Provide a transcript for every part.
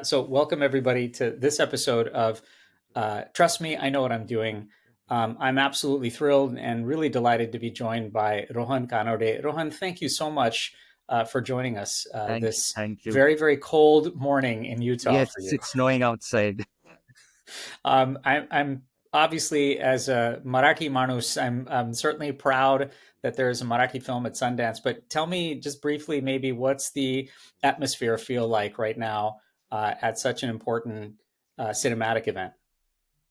So, welcome everybody to this episode of Trust Me, I Know What I'm Doing. I'm absolutely thrilled and really delighted to be joined by Rohan Kanawade. Rohan, thank you so much for joining us Thank you. this Thank you. very, very cold morning in Utah Yes, for you. it's snowing outside. I'm obviously, as a Marathi manus, I'm certainly proud that there's a Marathi film at Sundance. But tell me just briefly, maybe what's the atmosphere feel like right now at such an important cinematic event?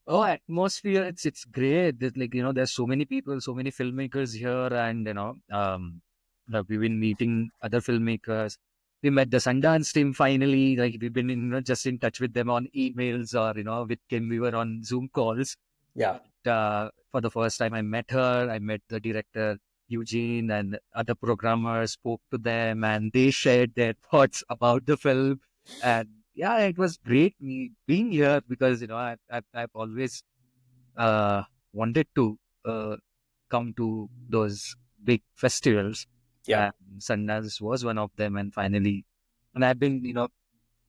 Oh, atmosphere, it's great. There's there's so many people, so many filmmakers here, and we've been meeting other filmmakers. We met the Sundance team finally. Like we've been just in touch with them on emails or with Kim, we were on Zoom calls. Yeah, For the first time, I met her. I met the director Eugene and other programmers. Spoke to them, and they shared their thoughts about the film. And yeah, it was great me being here because I've always uh, wanted to come to those big festivals. yeah. Sundance was one of them, and finally, and I've been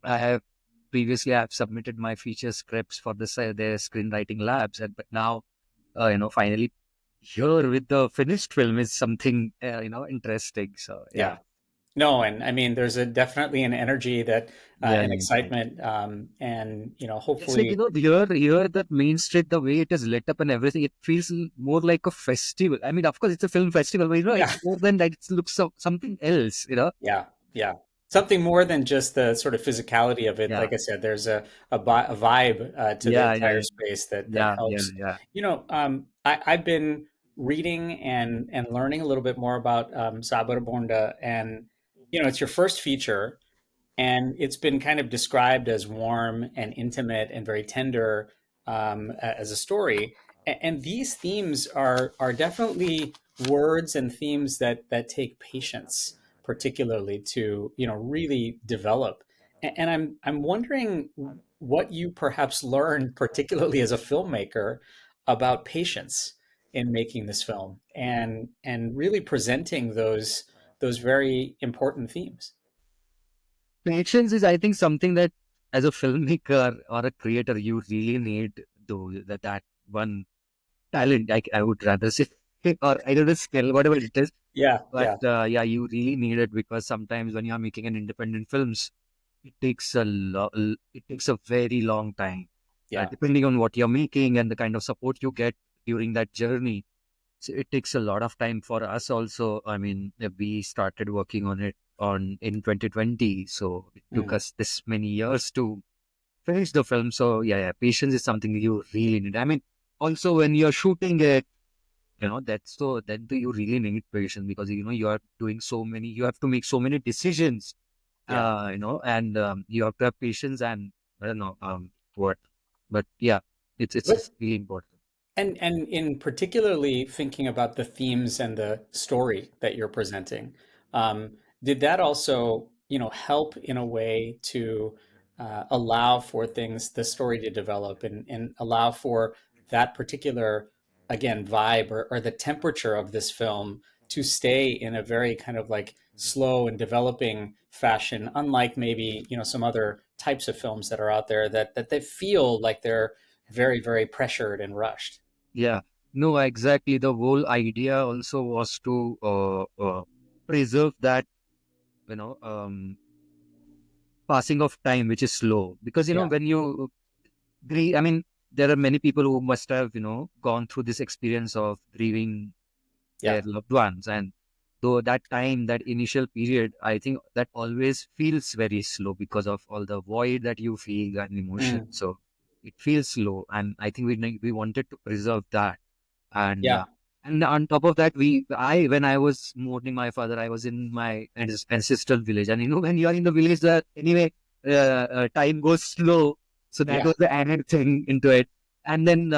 I have previously I've submitted my feature scripts for their screenwriting labs, and but now finally here with the finished film is something interesting. So yeah, Yeah. No, and I mean, there's a definitely an energy that yeah, an yeah. Thank you. excitement, and It's like hopefully, here that main street, the way it is lit up and everything, it feels more like a festival. I mean, of course, it's a film festival, but yeah. it's more than that. It looks something else. Yeah, yeah. Something more than just the sort of physicality of it. Yeah, Like I said, there's a vibe to the yeah, yeah, entire yeah, space that yeah, yeah, helps. yeah. I've been reading and learning a little bit more about Sabar Bonda, and it's your first feature, and it's been kind of described as warm and intimate and very tender as a story. And these themes are definitely words and themes that take patience, particularly to really develop. And I'm wondering what you perhaps learned, particularly as a filmmaker, about patience in making this film and really presenting those very important themes. Patience is, I think, something that as a filmmaker or a creator, you really need that one talent. I would rather say, or I don't know, skill, whatever it is. Yeah, But yeah, yeah, you really need it because sometimes when you are making an independent films, it takes a very long time, yeah. depending on what you're making and the kind of support you get during that journey. So it takes a lot of time for us also. I mean, we started working on it on in 2020, so it took Mm. us this many years to finish the film. So yeah, patience is something you really need. I mean, also when you're shooting it, that's so then do you really need patience because you are doing so many, you have to make so many decisions, Yeah. and you have to have patience and I don't know what, but yeah, it's But really important. and in particularly thinking about the themes and the story that you're presenting, did that also, help in a way to allow for things, the story to develop and allow for that particular, again, vibe or the temperature of this film to stay in a very kind of like slow and developing fashion, unlike maybe, some other types of films that are out there that they feel like they're very, very pressured and rushed. Yeah, no, exactly. The whole idea also was to preserve that, you know, um, passing of time, which is slow. Because, Yeah, when you grieve, I mean, there are many people who must have, gone through this experience of grieving yeah, their loved ones. And though that time, that initial period, I think that always feels very slow because of all the void that you feel and emotion. mm, So it feels slow. And I think we wanted to preserve that. And yeah, on top of that, when I was mourning my father, I was in my ancestral village, and when you are in the village, that anyway, time goes slow, so that yeah, was the added thing into it. And then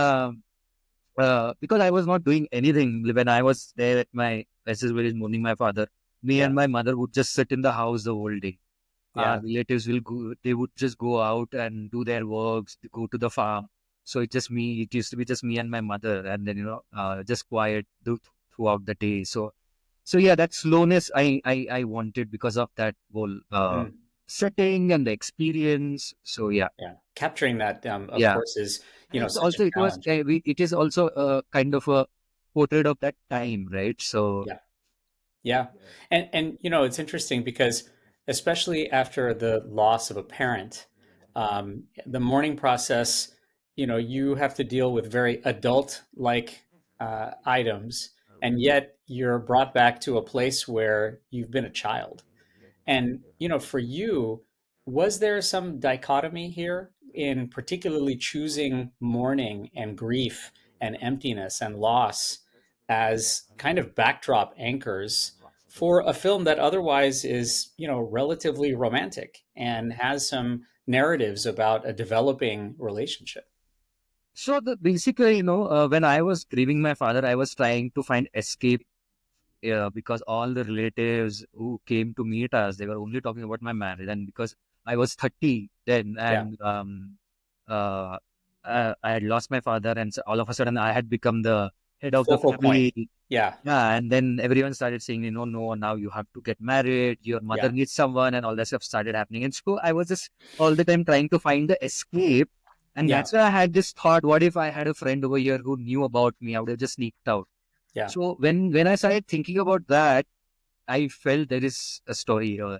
because I was not doing anything when I was there at my ancestral village mourning my father, me yeah, and my mother would just sit in the house the whole day. Our yeah, relatives will go, they would just go out and do their works, go to the farm. So it used to be just me and my mother, and then, just quiet throughout the day. So yeah, that slowness I wanted because of that whole mm, setting and the experience. So yeah, Yeah. Capturing that, of yeah. course, is, And it's such a also it was challenge. it is also a kind of a portrait of that time, right? So Yeah. Yeah. And it's interesting because especially after the loss of a parent, the mourning process, you have to deal with very adult-like items, and yet you're brought back to a place where you've been a child. And, for you, was there some dichotomy here in particularly choosing mourning and grief and emptiness and loss as kind of backdrop anchors for a film that otherwise is, relatively romantic and has some narratives about a developing relationship? basically, when I was grieving my father, I was trying to find escape. Because all the relatives who came to meet us, they were only talking about my marriage, and because I was 30 then, Yeah. and uh, I had lost my father, and so all of a sudden I had become the head of the Focal point. family. Yeah. Yeah, and then everyone started saying, no, now you have to get married, your mother Yeah. needs someone, and all that stuff started happening. And so I was just all the time trying to find the escape. And Yeah. that's why I had this thought, what if I had a friend over here who knew about me? I would have just sneaked out. Yeah. So when I started thinking about that, I felt there is a story here,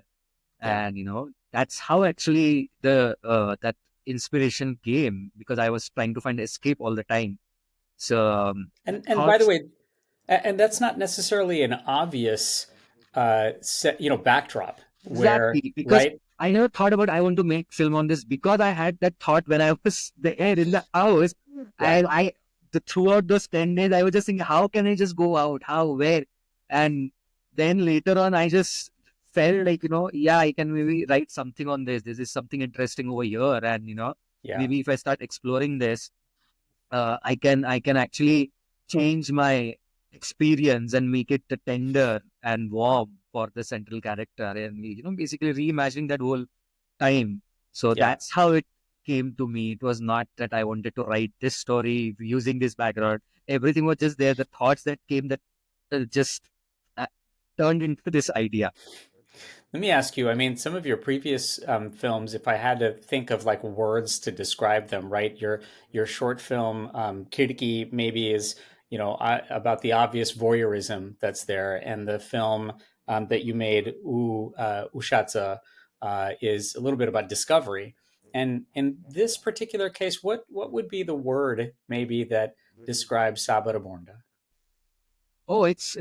Yeah. and that's how actually the that inspiration came, because I was trying to find escape all the time. So And by the thoughts. way, and that's not necessarily an obvious backdrop where, Exactly, because right? I never thought about I want to make film on this, because I had that thought when I was there in the house, Yeah. and throughout those 10 days I was just thinking, how can I just go out, how, where, and then later on I just felt like, yeah, I can maybe write something on this. This is something interesting over here, and Yeah. maybe if I start exploring this, I can actually change my experience and make it tender and warm for the central character, and basically reimagining that whole time. So Yeah. that's how it came to me. It was not that I wanted to write this story using this background. Everything was just there. The thoughts that came, that just uh, turned into this idea. Let me ask you, I mean, some of your previous films, if I had to think of like words to describe them, right? Your short film, Khidkee, maybe is, about the obvious voyeurism that's there. And the film that you made, Ushacha, is a little bit about discovery. And in this particular case, what would be the word maybe that describes Sabar Bonda? Oh, it's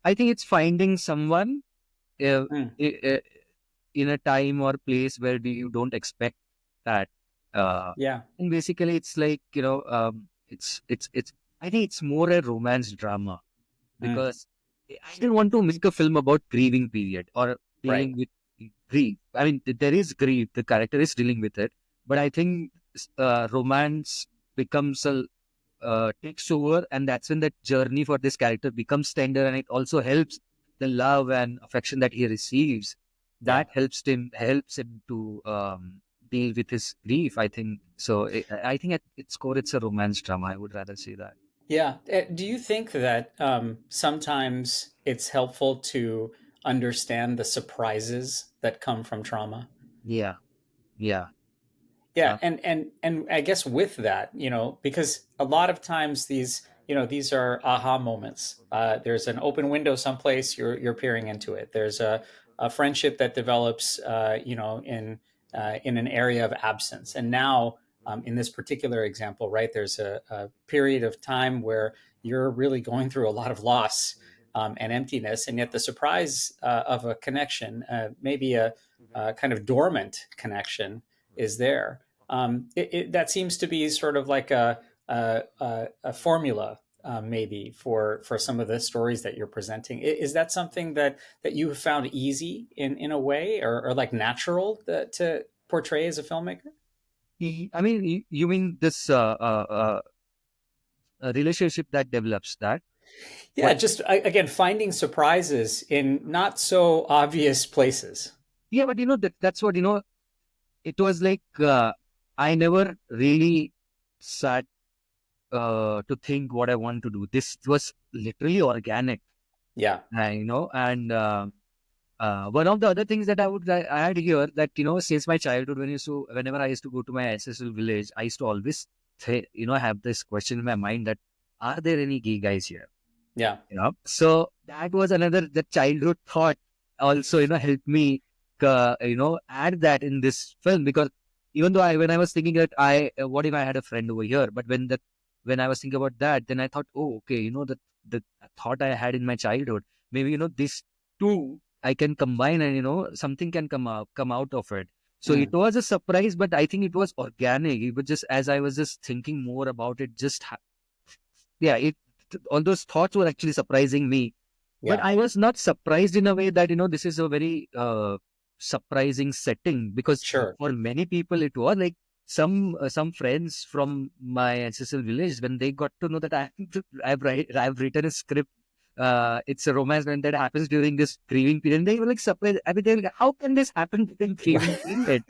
I think it's finding someone uh, Mm, i- in a time or place where you don't expect that. Uh, yeah. and basically, it's like, it's. I think it's more a romance drama, Mm, because I didn't want to make a film about grieving period or right. dealing with grief. I mean, there is grief. The character is dealing with it, but I think romance becomes a takes over, and that's when that journey for this character becomes tender, and it also helps the love and affection that he receives. Yeah. That helps him to deal with his grief. I think so. I think at its core, it's a romance drama. I would rather say that. Yeah. Do you think that sometimes it's helpful to understand the surprises that come from trauma? Yeah, yeah, Yeah, uh, and I guess with that, because a lot of times these are aha moments. There's an open window someplace, you're peering into it. There's a friendship that develops, in an area of absence, and now in this particular example, right, there's a period of time where you're really going through a lot of loss and emptiness, and yet the surprise of a connection, maybe a kind of dormant connection, is there. That seems to be sort of like a formula, maybe for some of the stories that you're presenting. Is that something that you have found easy in a way, or like natural to portray as a filmmaker? I mean, you mean this relationship that develops that? Yeah, What? just again finding surprises in not so obvious places. Yeah, but that's what It was like I never really sat to think what I want to do. This was literally organic, Yeah, and One of the other things that I would add here that, since my childhood, whenever I used to go to my ancestral village, I used to always, have this question in my mind that, are there any gay guys here? Yeah. So that was another, the childhood thought also, helped me, add that in this film, because even though when I was thinking that what if I had a friend over here, but when I was thinking about that, then I thought, oh, okay, the thought I had in my childhood, maybe, this two I can combine, and, something can come out of it. So it Mm. was a surprise, but I think it was organic. It was just, as I was just thinking more about it, yeah, all those thoughts were actually surprising me. But Yeah. I was not surprised in a way that, this is a very surprising setting, because Sure. for many people it was like some friends from my ancestral village, when they got to know that I've written a script. It's a romance and that happens during this grieving period. They were like surprised. I mean, they were like, how can this happen during grieving period?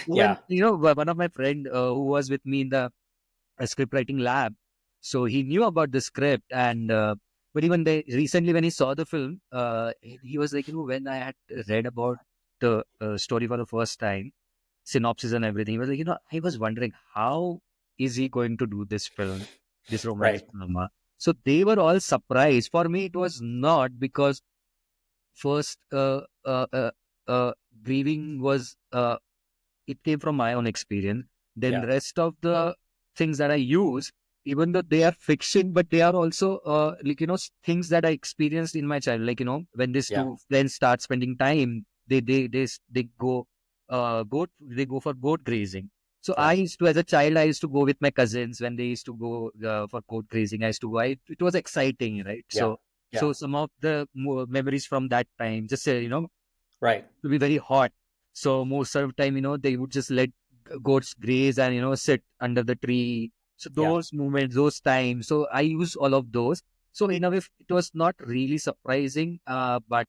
When Yeah. one of my friend who was with me in the a script writing lab. So he knew about the script, and but even recently when he saw the film, he was like, when I had read about the story for the first time, synopsis and everything, he was like, I was wondering how is he going to do this film, this romance Right. drama. So they were all surprised. For me, it was not, because first, uh, grieving was it came from my own experience. Then Yeah. rest of the things that I use, even though they are fiction, but they are also like, things that I experienced in my child. Like, when these Yeah. two friends start spending time, they go they go for goat grazing. So I Yeah. used to, as a child, I used to go with my cousins when they used to go for goat grazing. I used to go. It was exciting, right? Yeah. So Yeah. some of the memories from that time, just Right. to be very hot. So most of the time, they would just let goats graze and, sit under the tree. So Yeah. those moments, those times. So I use all of those. So in a way, it was not really surprising, but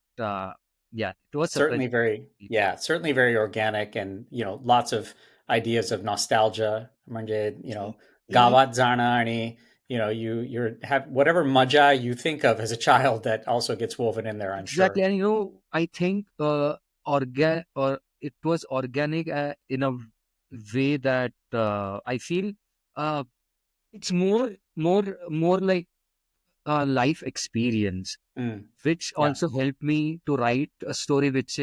yeah, it was Certainly surprising to very, people. yeah, certainly very organic and, lots of ideas of nostalgia. म्हणजे, गावात जाणं आणि, you're have whatever maja you think of as a child that also gets woven in there, I'm Exactly, sure. and I think it was organic in a way that I feel uh, it's more like life experience, Mm. which Yeah. also helped me to write a story which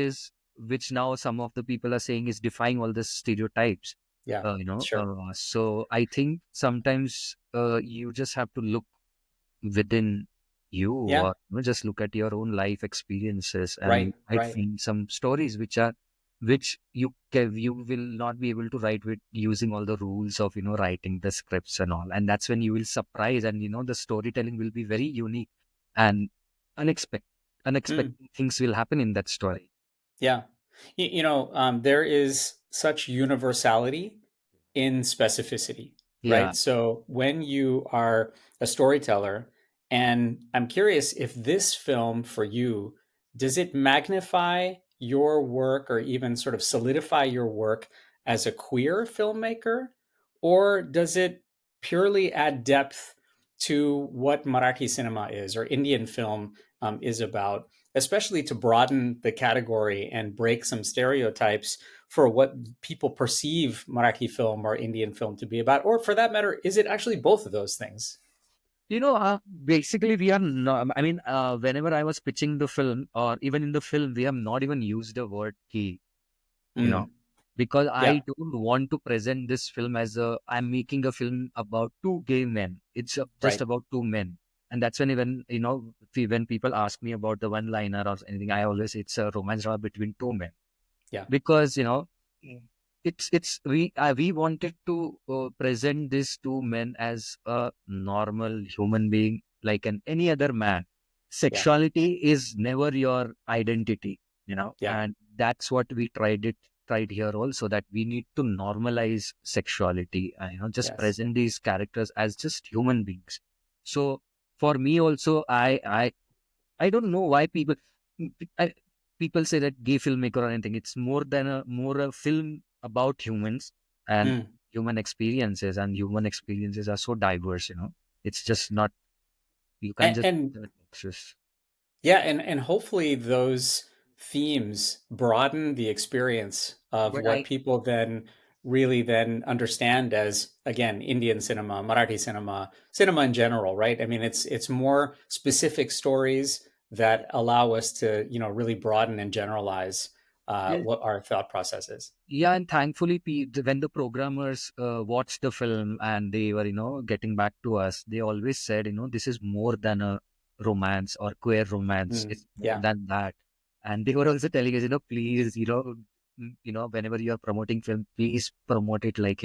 now some of the people are saying is defying all the stereotypes. Yeah. Sure. So I think sometimes you just have to look within you, Yeah. or just look at your own life experiences, and you Right. might Right. find some stories which you will not be able to write with using all the rules of writing the scripts and all, and that's when you will surprise, and the storytelling will be very unique, and unexpected Mm. unexpected things will happen in that story. Yeah. There is such universality in specificity, Yeah. right? So when you are a storyteller, and I'm curious if this film for you, does it magnify your work or even sort of solidify your work as a queer filmmaker? Or does it purely add depth to what Marathi cinema is or Indian film is about, especially to broaden the category and break some stereotypes for what people perceive Marathi film or Indian film to be about? Or for that matter, is it actually both of those things? Basically, we are not, I mean, whenever I was pitching the film, or even in the film, we have not even used the word he, you know, Mm, because yeah, I don't want to present this film as I'm making a film about two gay men. It's just right. about two men. And that's when when people ask me about the one liner or anything, I always say it's a romance drama between two men, Yeah, because we wanted to present these two men as a normal human being like any other man. yeah, Sexuality is never your identity, yeah, and that's what we tried here also, that we need to normalize sexuality and just yes. present these characters as just human beings. So for me also, I don't know why I, people say that gay filmmaker or anything. It's more a film about humans and Mm. human experiences, and human experiences are so diverse. It's just not, you can't just And put it in boxes. yeah, and hopefully those. themes broaden the experience of But what people then really then understand as, again, Indian cinema, Marathi cinema, cinema in general, right? I mean, it's more specific stories that allow us to, really broaden and generalize what our thought process is. yeah, and thankfully, when the programmers watched the film and they were, getting back to us, they always said, this is more than a romance or queer romance. Mm, It's more yeah, than that. And they were also telling us, please, whenever you are promoting film, please promote it like,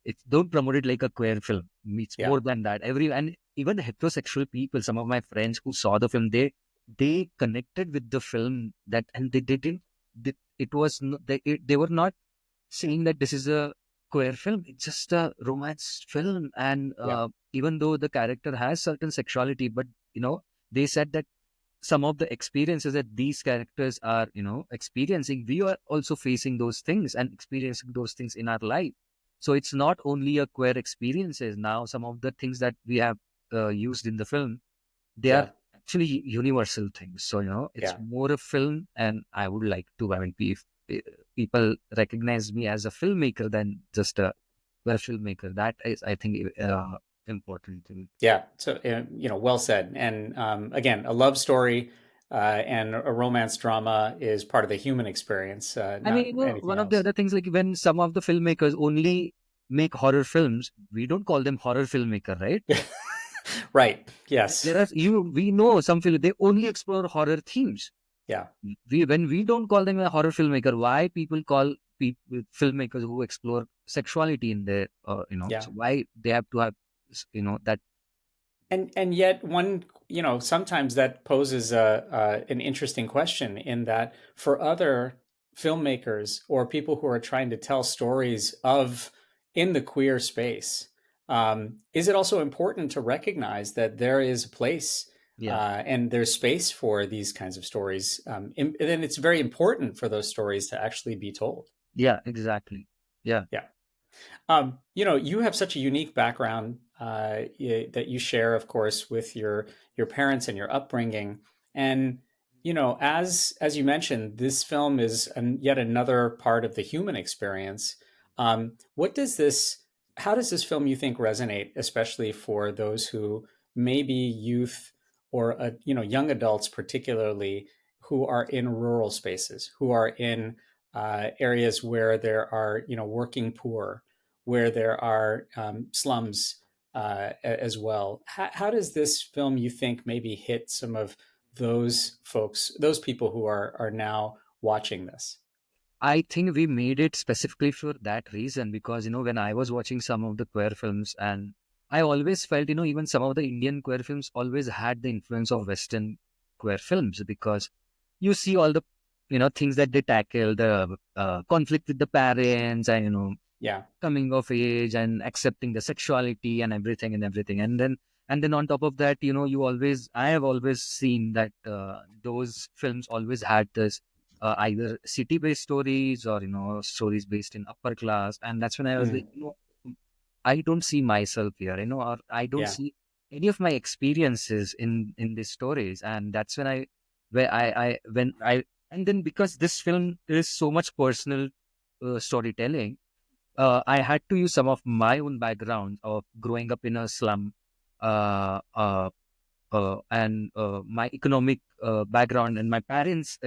it's don't promote it like a queer film. It's yeah, more than that. And even the heterosexual people, some of my friends who saw the film, they connected with the film that, and they didn't. It was they were not saying that this is a queer film. It's just a romance film, and yeah, even though the character has certain sexuality, but they said that some of the experiences that these characters are experiencing, we are also facing those things and experiencing those things in our life. So it's not only a queer experiences. Now some of the things that we have used in the film, they are yeah, actually universal things. So it's yeah. more a film, and I would like to, I mean, if people recognize me as a filmmaker than just a queer filmmaker. That is, I think, important to me. Yeah. So, well said. And again, a love story and a romance drama is part of the human experience, I mean, not anything one of the else. other things, like when some of the filmmakers only make horror films, we don't call them horror filmmaker, right? Right. Yes. We know some film, they only explore horror themes. Yeah. When we don't call them a horror filmmaker, why people call people filmmakers who explore sexuality in their, Yeah. so why they have to have, that. And yet one, sometimes that poses an interesting question in that for other filmmakers or people who are trying to tell stories of in the queer space, is it also important to recognize that there is a place Yeah, and there's space for these kinds of stories, and then it's very important for those stories to actually be told. yeah, exactly. Yeah. Yeah. You have such a unique background that you share, of course, with your parents and your upbringing. And as you mentioned, this film is yet another part of the human experience. What does this? How does this film, you think, resonate, especially for those who may be youth or young adults, particularly who are in rural spaces, who are in areas where there are working poor, where there are slums as well. How does this film, you think, maybe hit some of those folks, those people who are now watching this? I think we made it specifically for that reason because, when I was watching some of the queer films, and I always felt, even some of the Indian queer films always had the influence of Western queer films because you see all the, things that they tackle, the conflict with the parents and, Yeah. coming of age and accepting the sexuality and everything and everything. And then on top of that, I have always seen that those films always had this either city based stories or stories based in upper class. And that's when I was like, Mm, I don't see myself here, or I don't yeah. see any of my experiences in these stories. And that's when where I when I and then because this film is so much personal storytelling, I had to use some of my own background of growing up in a slum, and my economic background and my parents,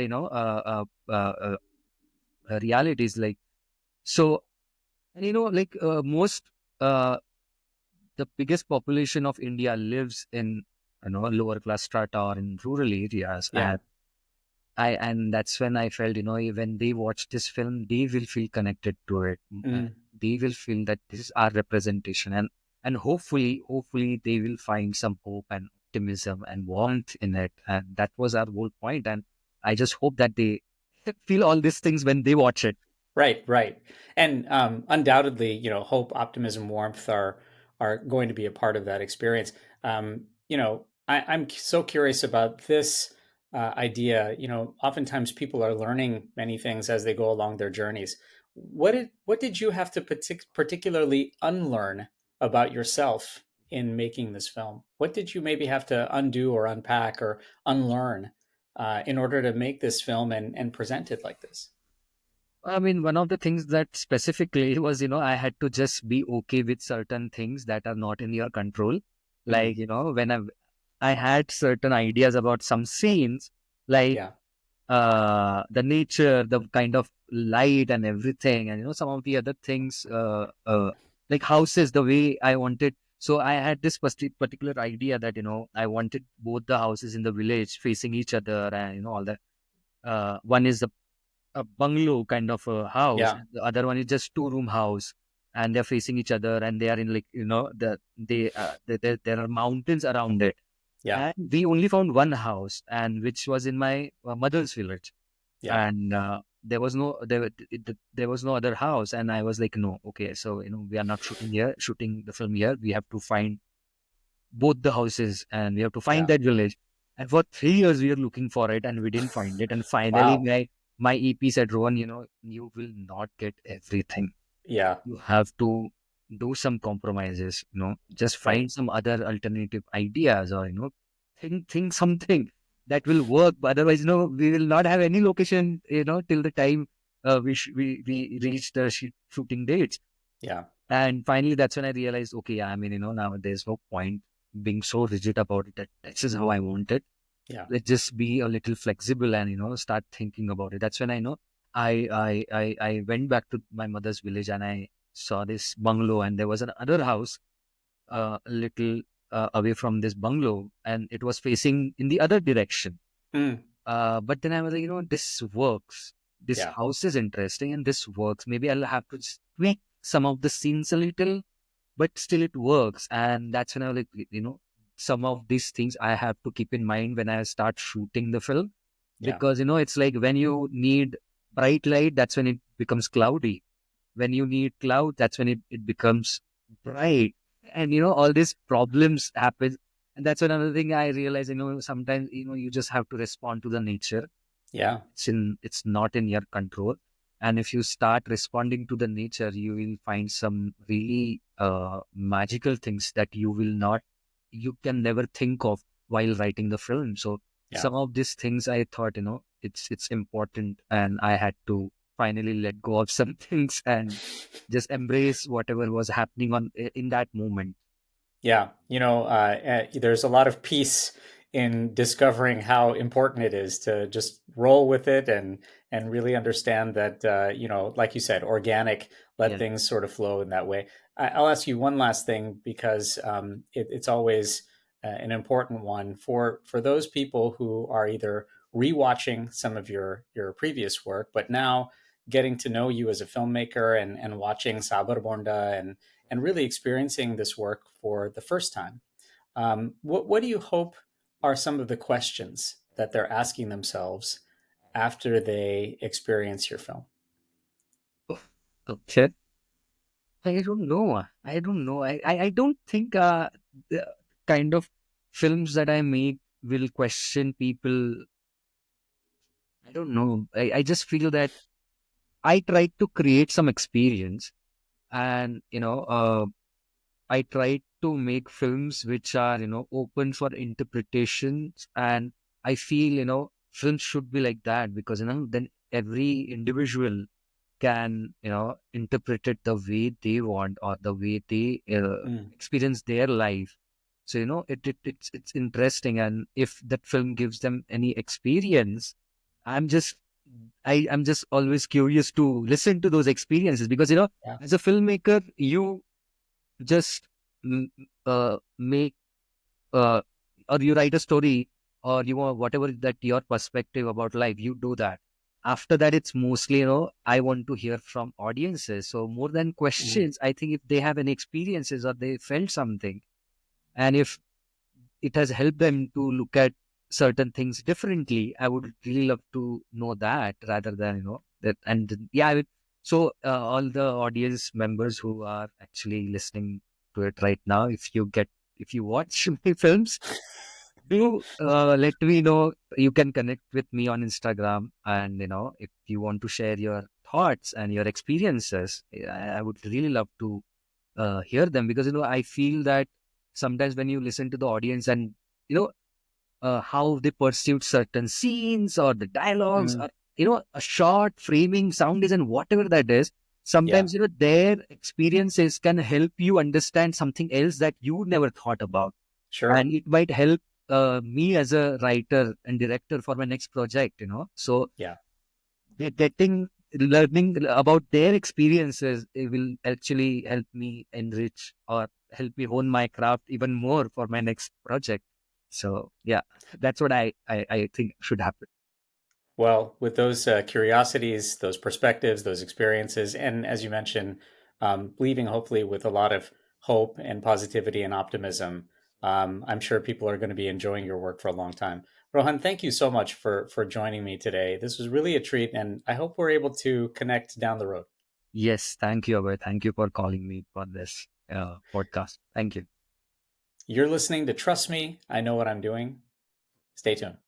realities. Like so, and like most, uh, the biggest population of India lives in lower class strata or in rural areas, Yeah. and that's when I felt, when they watch this film, they will feel connected to it. And Mm, they will feel that this is our representation, and hopefully they will find some hope and optimism and warmth in it. And that was our whole point. And I just hope that they feel all these things when they watch it. right. Right. And undoubtedly, hope, optimism, warmth are going to be a part of that experience. I'm so curious about this idea. Oftentimes people are learning many things as they go along their journeys. What did you have to particularly unlearn about yourself in making this film? What did you maybe have to undo or unpack or unlearn in order to make this film and present it like this? I mean, one of the things that specifically was, I had to just be okay with certain things that are not in your control. Mm, Like, when I had certain ideas about some scenes, like yeah, the nature, the kind of light and everything, and some of the other things, like houses, the way I wanted. So I had this particular idea that I wanted both the houses in the village facing each other, and all that. One is a bungalow kind of a house, yeah, and the other one is just two-room house, and they're facing each other, and they are in, like, there are mountains around it. yeah, And we only found one house, and which was in my mother's village, yeah, and there was no other house, and I was like, no, okay, so we are not shooting the film here. We have to find both the houses, and we have to find yeah. that village. And for 3 years we were looking for it, and we didn't find it. And finally, Wow. my EP said, Rohan, you will not get everything. Yeah, You have to do some compromises, just right. find some other alternative ideas, or think something that will work. But otherwise, we will not have any location, till the time we reach the shooting dates. Yeah, And finally, that's when I realized, okay, yeah, I mean, now there's no point being so rigid about it, that this is how I want it. yeah. Let's just be a little flexible, and start thinking about it. That's when I went back to my mother's village, and I saw this bungalow, and there was another house a little away from this bungalow, and it was facing in the other direction. Mm, But then I was like, this works. This yeah, house is interesting, and this works. Maybe I'll have to just tweak some of the scenes a little, but still it works. And that's when I was like, some of these things I have to keep in mind when I start shooting the film, yeah, because it's like when you need bright light, that's when it becomes cloudy. When you need cloud, that's when it becomes bright. And all these problems happen. And that's another thing I realize, sometimes you just have to respond to the nature. yeah, It's not in your control. And if you start responding to the nature, you will find some really magical things that you can never think of while writing the film. So yeah. some of these things I thought, it's important, and I had to finally let go of some things and just embrace whatever was happening in that moment. Yeah, there's a lot of peace in discovering how important it is to just roll with it and really understand that like you said, organic, let Yeah. things sort of flow in that way. I'll ask you one last thing because it's always an important one for those people who are either rewatching some of your previous work, but now getting to know you as a filmmaker and watching Sabar Bonda and really experiencing this work for the first time. What do you hope are some of the questions that they're asking themselves after they experience your film? Oh, okay. I don't know. I don't know. I don't think the kind of films that I make will question people. I don't know. I just feel that I tried to create some experience, and I tried to make films which are open for interpretations. And I feel films should be like that, because then every individual can interpret it the way they want, or the way they Mm, experience their life. So it's interesting, and if that film gives them any experience, i'm just I'm just always curious to listen to those experiences, because yeah, as a filmmaker, you just make uh, or you write a story, or you want whatever that your perspective about life, you do that. After that, it's mostly I want to hear from audiences. So more than mm, questions, I think if they have any experiences, or they felt something, and if it has helped them to look at certain things differently, I would really love to know that, rather than that. And yeah, so all the audience members who are actually listening to it right now, if you watch my films, do let me know. You can connect with me on Instagram, and if you want to share your thoughts and your experiences, I would really love to hear them, because I feel that sometimes when you listen to the audience, and you know how they pursued certain scenes or the dialogues, Mm, or a short framing, sound design, whatever that is. yeah, Sometimes their experiences can help you understand something else that you never thought about, sure. and it might help me as a writer and director for my next project. So Yeah. getting learning about their experiences, it will actually help me enrich or help me hone my craft even more for my next project. So yeah, that's what I think should happen. Well, with those curiosities, those perspectives, those experiences, and as you mentioned, leaving hopefully with a lot of hope and positivity and optimism, I'm sure people are going to be enjoying your work for a long time. Rohan, thank you so much for joining me today. This was really a treat, and I hope we're able to connect down the road. Yes, thank you, Abhay. Thank you for calling me for this podcast. Thank you. You're listening to Trust Me, I Know What I'm Doing. Stay tuned.